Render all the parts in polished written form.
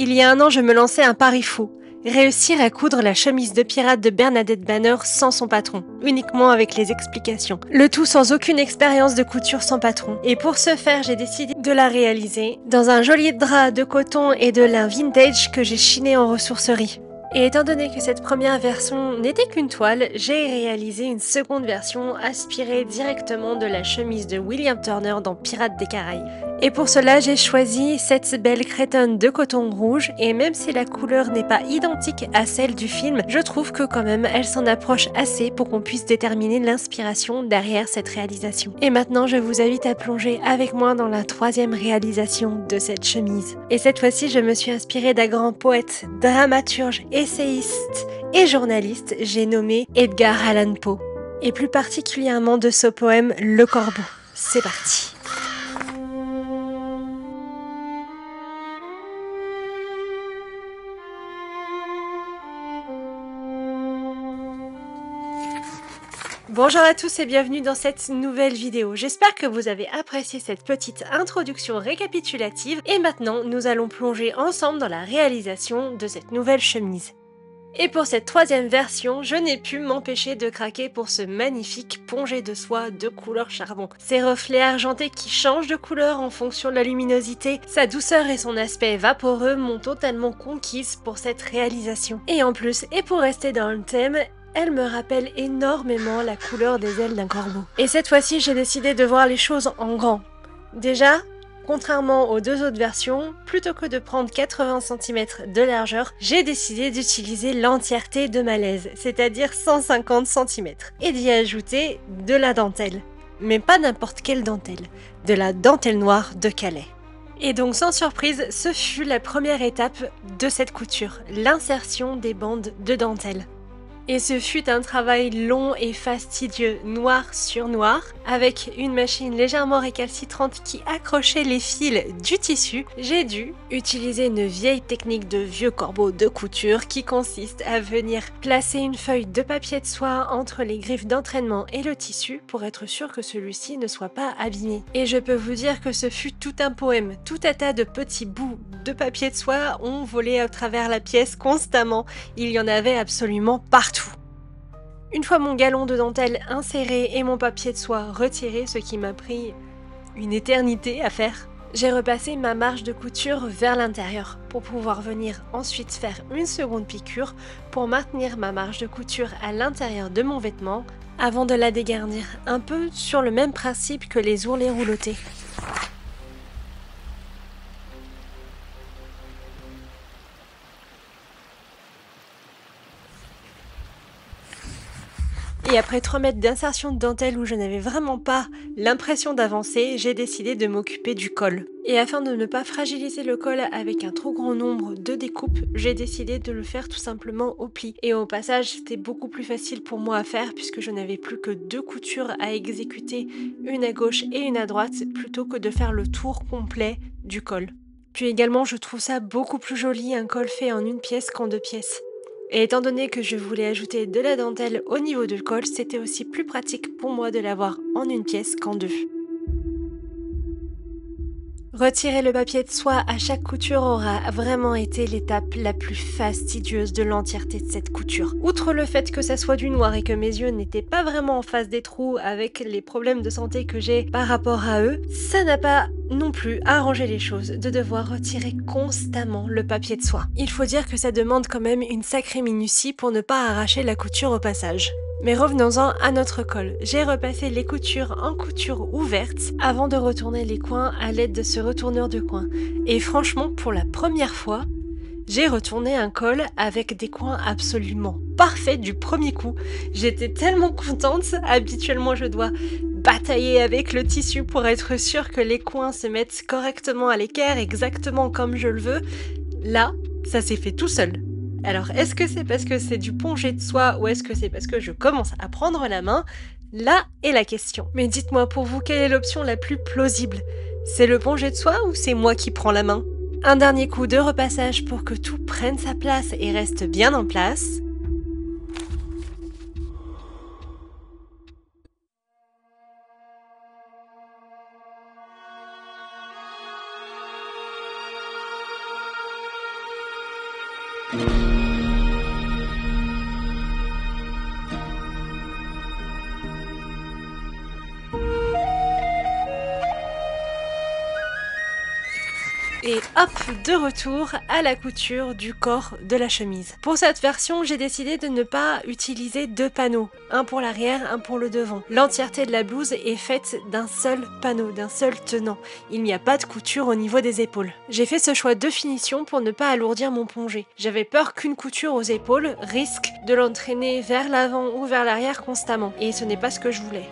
Il y a un an, je me lançais un pari fou. Réussir à coudre la chemise de pirate de Bernadette Banner sans son patron, uniquement avec les explications. Le tout sans aucune expérience de couture sans patron. Et pour ce faire, j'ai décidé de la réaliser dans un joli drap de coton et de lin vintage que j'ai chiné en ressourcerie. Et étant donné que cette première version n'était qu'une toile, j'ai réalisé une seconde version inspirée directement de la chemise de William Turner dans Pirates des Caraïbes. Et pour cela, j'ai choisi cette belle crétonne de coton rouge, et même si la couleur n'est pas identique à celle du film, je trouve que quand même elle s'en approche assez pour qu'on puisse déterminer l'inspiration derrière cette réalisation. Et maintenant, je vous invite à plonger avec moi dans la troisième réalisation de cette chemise. Et cette fois-ci, je me suis inspirée d'un grand poète, dramaturge, essayiste et journaliste, j'ai nommé Edgar Allan Poe. Et plus particulièrement de ce poème Le Corbeau. C'est parti. Bonjour à tous et bienvenue dans cette nouvelle vidéo. J'espère que vous avez apprécié cette petite introduction récapitulative et maintenant nous allons plonger ensemble dans la réalisation de cette nouvelle chemise. Et pour cette troisième version, je n'ai pu m'empêcher de craquer pour ce magnifique pongé de soie de couleur charbon. Ses reflets argentés qui changent de couleur en fonction de la luminosité, sa douceur et son aspect vaporeux m'ont totalement conquise pour cette réalisation. Et en plus, et pour rester dans le thème, elle me rappelle énormément la couleur des ailes d'un corbeau. Et cette fois-ci, j'ai décidé de voir les choses en grand. Déjà, contrairement aux deux autres versions, plutôt que de prendre 80 cm de largeur, j'ai décidé d'utiliser l'entièreté de ma laise, c'est-à-dire 150 cm, et d'y ajouter de la dentelle. Mais pas n'importe quelle dentelle, de la dentelle noire de Calais. Et donc sans surprise, ce fut la première étape de cette couture, l'insertion des bandes de dentelle. Et ce fut un travail long et fastidieux, noir sur noir, avec une machine légèrement récalcitrante qui accrochait les fils du tissu. J'ai dû utiliser une vieille technique de vieux corbeau de couture qui consiste à venir placer une feuille de papier de soie entre les griffes d'entraînement et le tissu pour être sûr que celui-ci ne soit pas abîmé. Et je peux vous dire que ce fut tout un poème, tout un tas de petits bouts de papier de soie ont volé à travers la pièce constamment, il y en avait absolument partout. Une fois mon galon de dentelle inséré et mon papier de soie retiré, ce qui m'a pris une éternité à faire, j'ai repassé ma marge de couture vers l'intérieur pour pouvoir venir ensuite faire une seconde piqûre pour maintenir ma marge de couture à l'intérieur de mon vêtement avant de la dégarnir, un peu sur le même principe que les ourlets roulotés. Et après 3 mètres d'insertion de dentelle où je n'avais vraiment pas l'impression d'avancer, j'ai décidé de m'occuper du col. Et afin de ne pas fragiliser le col avec un trop grand nombre de découpes, j'ai décidé de le faire tout simplement au pli. Et au passage, c'était beaucoup plus facile pour moi à faire puisque je n'avais plus que 2 coutures à exécuter, une à gauche et une à droite, plutôt que de faire le tour complet du col. Puis également, je trouve ça beaucoup plus joli un col fait en une pièce qu'en 2 pièces. Et étant donné que je voulais ajouter de la dentelle au niveau du col, c'était aussi plus pratique pour moi de l'avoir en une pièce qu'en deux. Retirer le papier de soie à chaque couture aura vraiment été l'étape la plus fastidieuse de l'entièreté de cette couture. Outre le fait que ça soit du noir et que mes yeux n'étaient pas vraiment en face des trous avec les problèmes de santé que j'ai par rapport à eux, ça n'a pas non plus arrangé les choses de devoir retirer constamment le papier de soie. Il faut dire que ça demande quand même une sacrée minutie pour ne pas arracher la couture au passage. Mais revenons-en à notre col. J'ai repassé les coutures en couture ouverte avant de retourner les coins à l'aide de ce retourneur de coins. Et franchement, pour la première fois, j'ai retourné un col avec des coins absolument parfaits du premier coup. J'étais tellement contente. Habituellement, je dois batailler avec le tissu pour être sûre que les coins se mettent correctement à l'équerre, exactement comme je le veux. Là, ça s'est fait tout seul. Alors, est-ce que c'est parce que c'est du pongé de soie ou est-ce que c'est parce que je commence à prendre la main? Là est la question. Mais dites-moi pour vous, quelle est l'option la plus plausible? C'est le pongé de soie ou c'est moi qui prends la main? Un dernier coup de repassage pour que tout prenne sa place et reste bien en place. Et hop, de retour à la couture du corps de la chemise. Pour cette version, j'ai décidé de ne pas utiliser deux panneaux, un pour l'arrière, un pour le devant. L'entièreté de la blouse est faite d'un seul panneau, d'un seul tenant. Il n'y a pas de couture au niveau des épaules. J'ai fait ce choix de finition pour ne pas alourdir mon plongé. J'avais peur qu'une couture aux épaules risque de l'entraîner vers l'avant ou vers l'arrière constamment, et ce n'est pas ce que je voulais.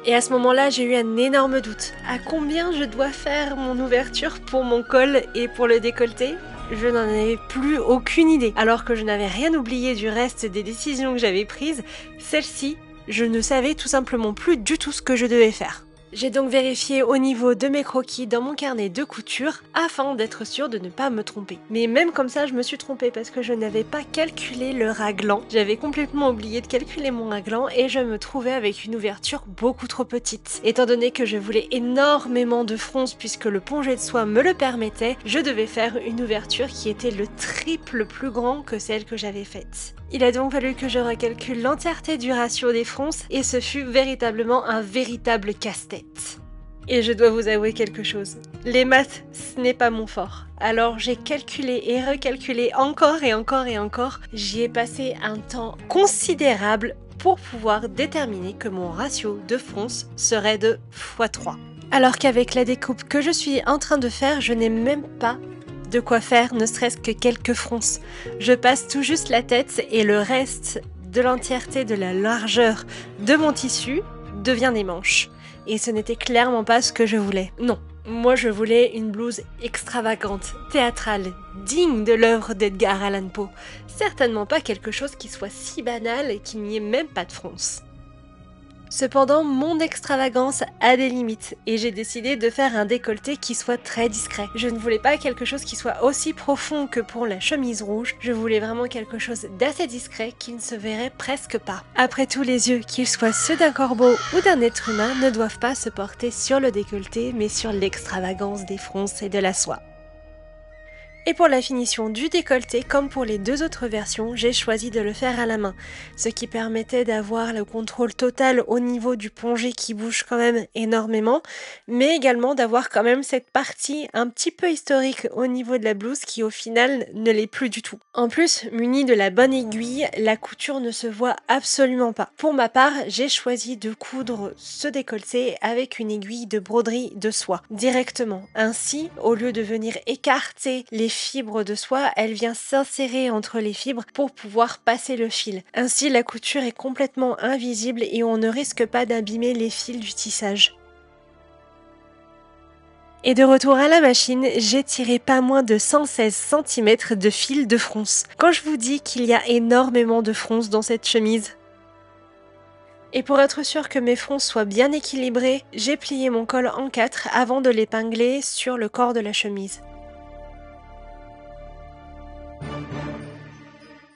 Et à ce moment-là, j'ai eu un énorme doute. À combien je dois faire mon ouverture pour mon col et pour le décolleté ? Je n'en avais plus aucune idée. Alors que je n'avais rien oublié du reste des décisions que j'avais prises, celle-ci, je ne savais tout simplement plus du tout ce que je devais faire. J'ai donc vérifié au niveau de mes croquis dans mon carnet de couture afin d'être sûre de ne pas me tromper. Mais même comme ça, je me suis trompée parce que je n'avais pas calculé le raglan. J'avais complètement oublié de calculer mon raglan et je me trouvais avec une ouverture beaucoup trop petite. Étant donné que je voulais énormément de fronce puisque le pongé de soie me le permettait, je devais faire une ouverture qui était le triple plus grand que celle que j'avais faite. Il a donc fallu que je recalcule l'entièreté du ratio des fronces et ce fut véritablement un véritable casse-tête. Et je dois vous avouer quelque chose, les maths, ce n'est pas mon fort. Alors j'ai calculé et recalculé encore et encore et encore, j'y ai passé un temps considérable pour pouvoir déterminer que mon ratio de fronce serait de x3. Alors qu'avec la découpe que je suis en train de faire, je n'ai même pas de quoi faire ne serait-ce que quelques fronces. Je passe tout juste la tête et le reste de l'entièreté de la largeur de mon tissu devient des manches. Et ce n'était clairement pas ce que je voulais. Non, moi je voulais une blouse extravagante, théâtrale, digne de l'œuvre d'Edgar Allan Poe. Certainement pas quelque chose qui soit si banal et qu'il n'y ait même pas de fronce. Cependant, mon extravagance a des limites et j'ai décidé de faire un décolleté qui soit très discret. Je ne voulais pas quelque chose qui soit aussi profond que pour la chemise rouge, je voulais vraiment quelque chose d'assez discret qui ne se verrait presque pas. Après tout, les yeux, qu'ils soient ceux d'un corbeau ou d'un être humain, ne doivent pas se porter sur le décolleté mais sur l'extravagance des fronces et de la soie. Et pour la finition du décolleté, comme pour les deux autres versions, j'ai choisi de le faire à la main, ce qui permettait d'avoir le contrôle total au niveau du pongé qui bouge quand même énormément, mais également d'avoir quand même cette partie un petit peu historique au niveau de la blouse qui au final ne l'est plus du tout. En plus, munie de la bonne aiguille, la couture ne se voit absolument pas. Pour ma part, j'ai choisi de coudre ce décolleté avec une aiguille de broderie de soie, directement. Ainsi, au lieu de venir écarter les fibres de soie, elle vient s'insérer entre les fibres pour pouvoir passer le fil. Ainsi, la couture est complètement invisible et on ne risque pas d'abîmer les fils du tissage. Et de retour à la machine, j'ai tiré pas moins de 116 cm de fil de fronce. Quand je vous dis qu'il y a énormément de fronce dans cette chemise. Et pour être sûr que mes fronces soient bien équilibrées, j'ai plié mon col en 4 avant de l'épingler sur le corps de la chemise.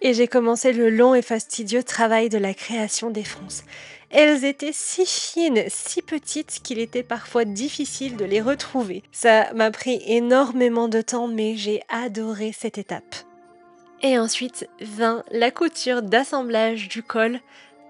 Et j'ai commencé le long et fastidieux travail de la création des fronces. Elles étaient si fines, si petites qu'il était parfois difficile de les retrouver. Ça m'a pris énormément de temps, mais j'ai adoré cette étape. Et ensuite vint la couture d'assemblage du col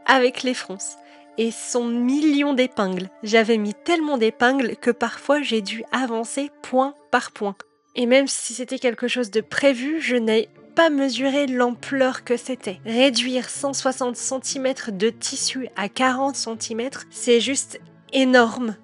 avec les fronces. Et son million d'épingles. J'avais mis tellement d'épingles que parfois j'ai dû avancer point par point. Et même si c'était quelque chose de prévu, je n'ai pas mesuré l'ampleur que c'était. Réduire 160 cm de tissu à 40 cm, c'est juste énorme.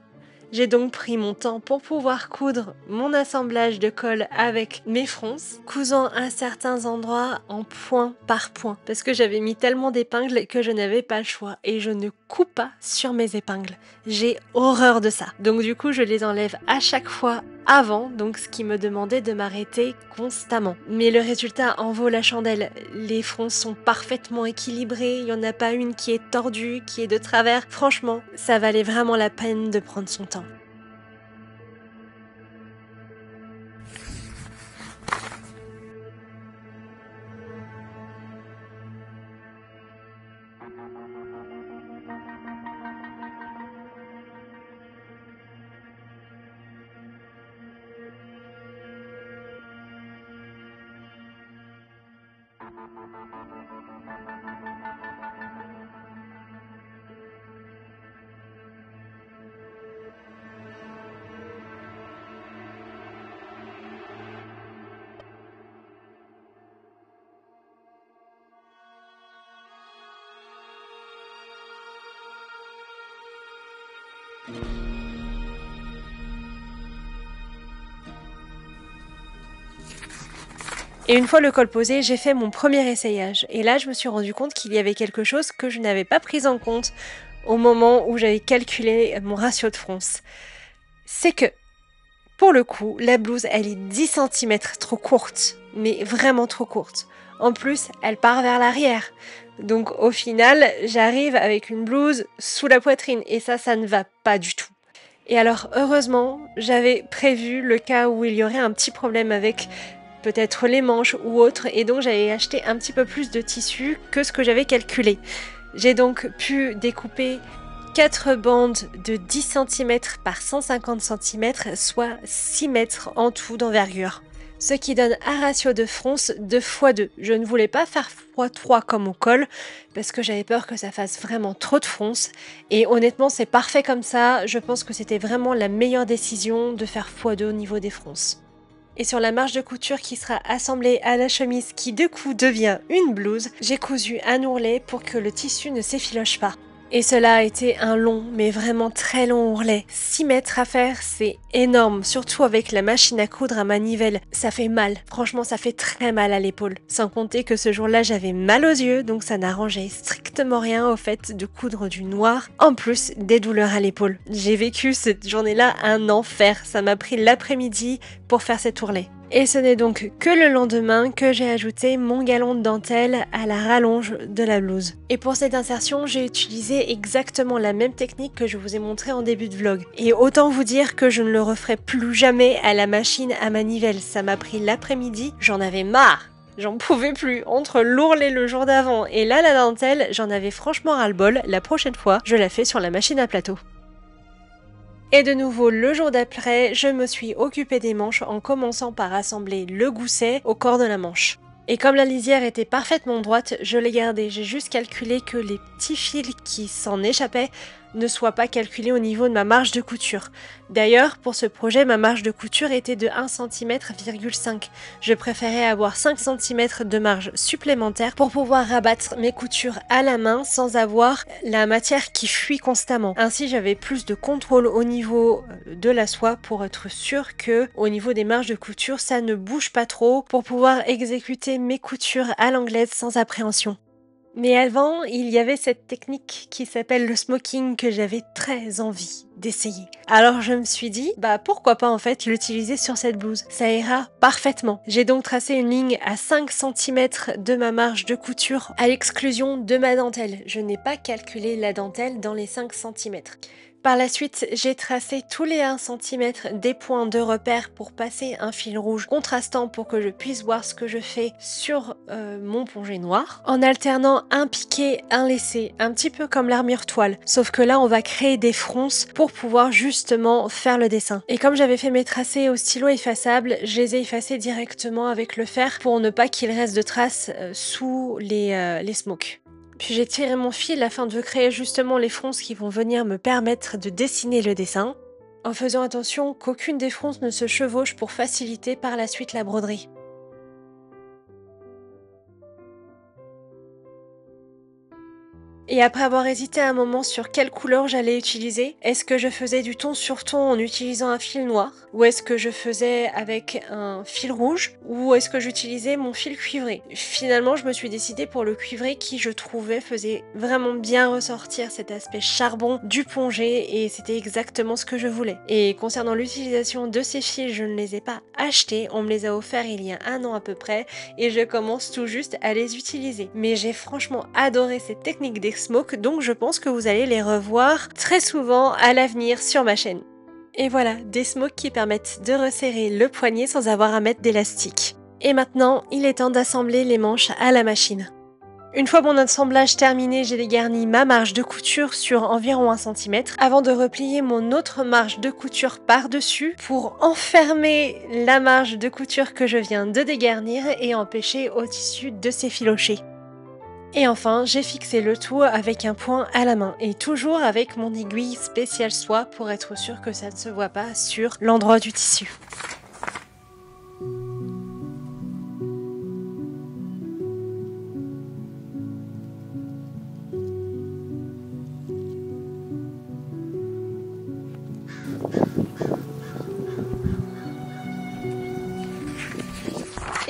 J'ai donc pris mon temps pour pouvoir coudre mon assemblage de col avec mes fronces, cousant à certains endroits en point par point, parce que j'avais mis tellement d'épingles que je n'avais pas le choix, et je ne coupe pas sur mes épingles. J'ai horreur de ça. Donc du coup, je les enlève à chaque fois avant, donc ce qui me demandait de m'arrêter constamment. Mais le résultat en vaut la chandelle. Les fronces sont parfaitement équilibrées, il n'y en a pas une qui est tordue, qui est de travers. Franchement, ça valait vraiment la peine de prendre son temps. Et une fois le col posé, j'ai fait mon premier essayage. Et là, je me suis rendu compte qu'il y avait quelque chose que je n'avais pas pris en compte au moment où j'avais calculé mon ratio de fronce. C'est que, pour le coup, la blouse, elle est 10 cm trop courte. Mais vraiment trop courte. En plus, elle part vers l'arrière. Donc au final, j'arrive avec une blouse sous la poitrine. Et ça ne va pas du tout. Et alors, heureusement, j'avais prévu le cas où il y aurait un petit problème avec peut-être les manches ou autre, et donc j'avais acheté un petit peu plus de tissu que ce que j'avais calculé. J'ai donc pu découper 4 bandes de 10 cm par 150 cm, soit 6 mètres en tout d'envergure. Ce qui donne un ratio de fronce de x2. Je ne voulais pas faire x3 comme au col, parce que j'avais peur que ça fasse vraiment trop de fronce. Et honnêtement, c'est parfait comme ça. Je pense que c'était vraiment la meilleure décision de faire x2 au niveau des fronces. Et sur la marge de couture qui sera assemblée à la chemise qui de coup devient une blouse, j'ai cousu un ourlet pour que le tissu ne s'effiloche pas. Et cela a été un long, mais vraiment très long ourlet. 6 mètres à faire, c'est énorme, surtout avec la machine à coudre à manivelle. Ça fait mal, franchement ça fait très mal à l'épaule. Sans compter que ce jour-là j'avais mal aux yeux, donc ça n'arrangeait strictement rien au fait de coudre du noir, en plus des douleurs à l'épaule. J'ai vécu cette journée-là un enfer, ça m'a pris l'après-midi pour faire cet ourlet. Et ce n'est donc que le lendemain que j'ai ajouté mon galon de dentelle à la rallonge de la blouse. Et pour cette insertion, j'ai utilisé exactement la même technique que je vous ai montré en début de vlog. Et autant vous dire que je ne le referai plus jamais à la machine à manivelle. Ça m'a pris l'après-midi, j'en avais marre. J'en pouvais plus, entre l'ourlet le jour d'avant et là la dentelle, j'en avais franchement ras-le-bol. La prochaine fois, je la fais sur la machine à plateau. Et de nouveau, le jour d'après, je me suis occupée des manches en commençant par assembler le gousset au corps de la manche. Et comme la lisière était parfaitement droite, je l'ai gardée. J'ai juste calculé que les petits fils qui s'en échappaient ne soient pas calculés au niveau de ma marge de couture. D'ailleurs, pour ce projet, ma marge de couture était de 1,5 cm. Je préférais avoir 5 cm de marge supplémentaire pour pouvoir rabattre mes coutures à la main sans avoir la matière qui fuit constamment. Ainsi, j'avais plus de contrôle au niveau de la soie pour être sûr que, au niveau des marges de couture, ça ne bouge pas trop pour pouvoir exécuter mes coutures à l'anglaise sans appréhension. Mais avant, il y avait cette technique qui s'appelle le smoking que j'avais très envie d'essayer. Alors je me suis dit, pourquoi pas en fait l'utiliser sur cette blouse, ça ira parfaitement. J'ai donc tracé une ligne à 5 cm de ma marge de couture à l'exclusion de ma dentelle. Je n'ai pas calculé la dentelle dans les 5 cm. Par la suite, j'ai tracé tous les 1 cm des points de repère pour passer un fil rouge contrastant pour que je puisse voir ce que je fais sur mon pongé noir, en alternant un piqué, un lissé, un petit peu comme l'armure toile, sauf que là on va créer des fronces pour pouvoir justement faire le dessin. Et comme j'avais fait mes tracés au stylo effaçable, je les ai effacés directement avec le fer pour ne pas qu'il reste de traces sous les smokes. Puis j'ai tiré mon fil afin de créer justement les fronces qui vont venir me permettre de dessiner le dessin, en faisant attention qu'aucune des fronces ne se chevauche pour faciliter par la suite la broderie. Et après avoir hésité un moment sur quelle couleur j'allais utiliser, est-ce que je faisais du ton sur ton en utilisant un fil noir, ou est-ce que je faisais avec un fil rouge, ou est-ce que j'utilisais mon fil cuivré? Finalement, je me suis décidée pour le cuivré qui, je trouvais, faisait vraiment bien ressortir cet aspect charbon du pongé, et c'était exactement ce que je voulais. Et concernant l'utilisation de ces fils, je ne les ai pas achetés, on me les a offerts il y a 1 an à peu près, et je commence tout juste à les utiliser. Mais j'ai franchement adoré cette technique des smokes, donc je pense que vous allez les revoir très souvent à l'avenir sur ma chaîne. Et voilà, des smokes qui permettent de resserrer le poignet sans avoir à mettre d'élastique. Et maintenant, il est temps d'assembler les manches à la machine. Une fois mon assemblage terminé, j'ai dégarni ma marge de couture sur environ 1 cm avant de replier mon autre marge de couture par-dessus pour enfermer la marge de couture que je viens de dégarnir et empêcher au tissu de s'effilocher. Et enfin, j'ai fixé le tout avec un point à la main et toujours avec mon aiguille spéciale soie pour être sûr que ça ne se voit pas sur l'endroit du tissu.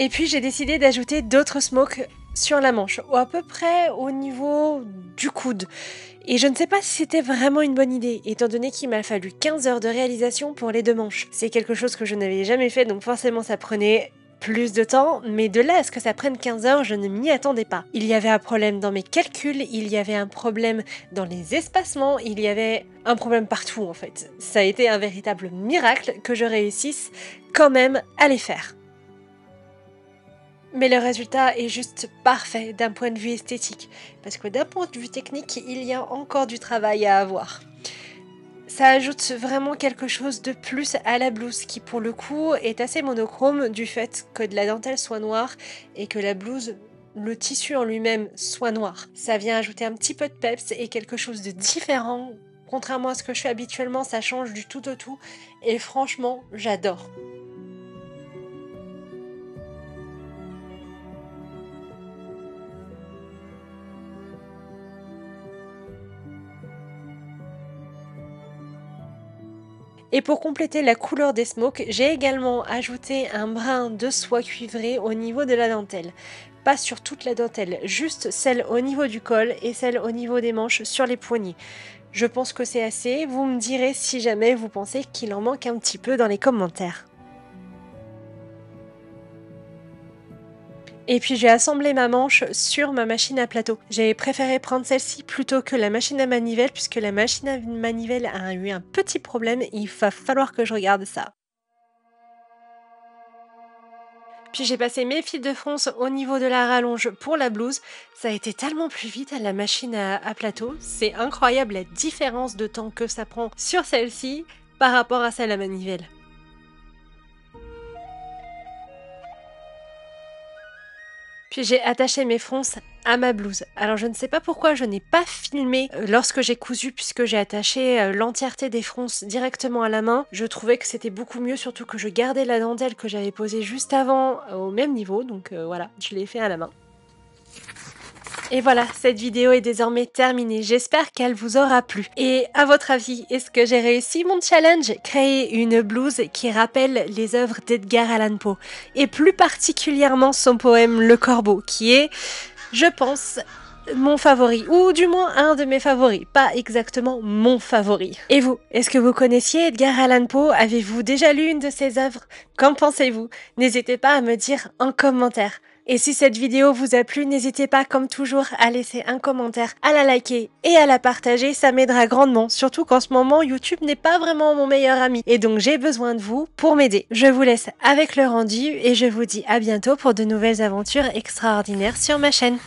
Et puis j'ai décidé d'ajouter d'autres smokes sur la manche, ou à peu près au niveau du coude. Et je ne sais pas si c'était vraiment une bonne idée, étant donné qu'il m'a fallu 15 heures de réalisation pour les 2 manches. C'est quelque chose que je n'avais jamais fait, donc forcément ça prenait plus de temps, mais de là à ce que ça prenne 15 heures, je ne m'y attendais pas. Il y avait un problème dans mes calculs, il y avait un problème dans les espacements, il y avait un problème partout en fait. Ça a été un véritable miracle que je réussisse quand même à les faire. Mais le résultat est juste parfait d'un point de vue esthétique, parce que d'un point de vue technique, il y a encore du travail à avoir. Ça ajoute vraiment quelque chose de plus à la blouse, qui pour le coup est assez monochrome du fait que de la dentelle soit noire et que la blouse, le tissu en lui-même, soit noir. Ça vient ajouter un petit peu de peps et quelque chose de différent. Contrairement à ce que je fais habituellement, ça change du tout au tout, et franchement, j'adore. Et pour compléter la couleur des smokes, j'ai également ajouté un brin de soie cuivrée au niveau de la dentelle. Pas sur toute la dentelle, juste celle au niveau du col et celle au niveau des manches sur les poignets. Je pense que c'est assez, vous me direz si jamais vous pensez qu'il en manque un petit peu dans les commentaires. Et puis j'ai assemblé ma manche sur ma machine à plateau. J'ai préféré prendre celle-ci plutôt que la machine à manivelle puisque la machine à manivelle a eu un petit problème et il va falloir que je regarde ça. Puis j'ai passé mes fils de fronce au niveau de la rallonge pour la blouse. Ça a été tellement plus vite à la machine à plateau. C'est incroyable la différence de temps que ça prend sur celle-ci par rapport à celle à manivelle. Puis j'ai attaché mes fronces à ma blouse. Alors je ne sais pas pourquoi je n'ai pas filmé lorsque j'ai cousu puisque j'ai attaché l'entièreté des fronces directement à la main. Je trouvais que c'était beaucoup mieux, surtout que je gardais la dentelle que j'avais posée juste avant au même niveau. Donc voilà, je l'ai fait à la main. Et voilà, cette vidéo est désormais terminée. J'espère qu'elle vous aura plu. Et à votre avis, est-ce que j'ai réussi mon challenge? Créer une blouse qui rappelle les œuvres d'Edgar Allan Poe. Et plus particulièrement son poème Le Corbeau, qui est, je pense, mon favori, ou du moins un de mes favoris, pas exactement mon favori. Et vous, est-ce que vous connaissiez Edgar Allan Poe? Avez-vous déjà lu une de ses œuvres? Qu'en pensez-vous? N'hésitez pas à me dire en commentaire. Et si cette vidéo vous a plu, n'hésitez pas comme toujours à laisser un commentaire, à la liker et à la partager, ça m'aidera grandement, surtout qu'en ce moment YouTube n'est pas vraiment mon meilleur ami et donc j'ai besoin de vous pour m'aider. Je vous laisse avec le rendu et je vous dis à bientôt pour de nouvelles aventures extraordinaires sur ma chaîne.